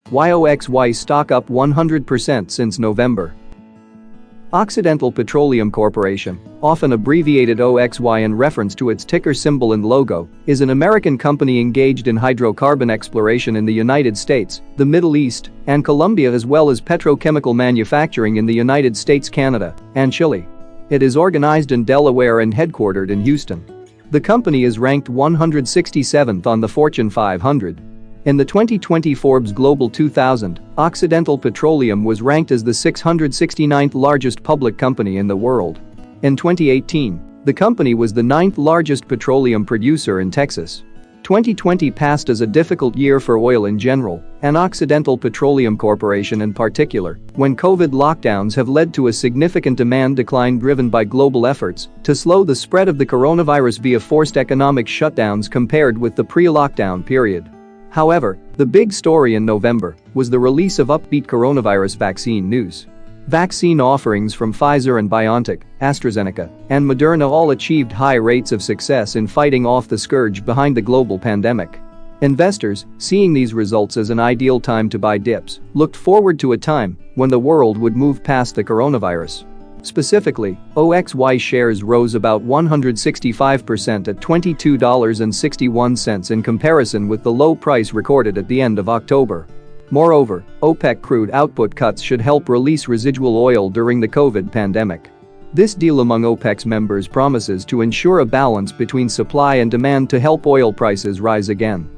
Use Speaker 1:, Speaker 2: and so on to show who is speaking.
Speaker 1: Why OXY stock up 100% since November. Occidental Petroleum Corporation, often abbreviated OXY in reference to its ticker symbol and logo, is an American company engaged in hydrocarbon exploration in the United States, the Middle East, and Colombia, as well as petrochemical manufacturing in the United States, Canada, and Chile. It is organized in Delaware and headquartered in Houston. The company is ranked 167th on the Fortune 500. In the 2020 Forbes Global 2000, Occidental Petroleum was ranked as the 669th largest public company in the world. In 2018, the company was the 9th largest petroleum producer in Texas. 2020 passed as a difficult year for oil in general, and Occidental Petroleum Corporation in particular, when COVID lockdowns have led to a significant demand decline driven by global efforts to slow the spread of the coronavirus via forced economic shutdowns compared with the pre-lockdown period. However, the big story in November was the release of upbeat coronavirus vaccine news. Vaccine offerings from Pfizer and BioNTech, AstraZeneca, and Moderna all achieved high rates of success in fighting off the scourge behind the global pandemic. Investors, seeing these results as an ideal time to buy dips, looked forward to a time when the world would move past the coronavirus. Specifically, OXY shares rose about 165% at $22.61 in comparison with the low price recorded at the end of October. Moreover, OPEC crude output cuts should help release residual oil during the COVID pandemic. This deal among OPEC's members promises to ensure a balance between supply and demand to help oil prices rise again.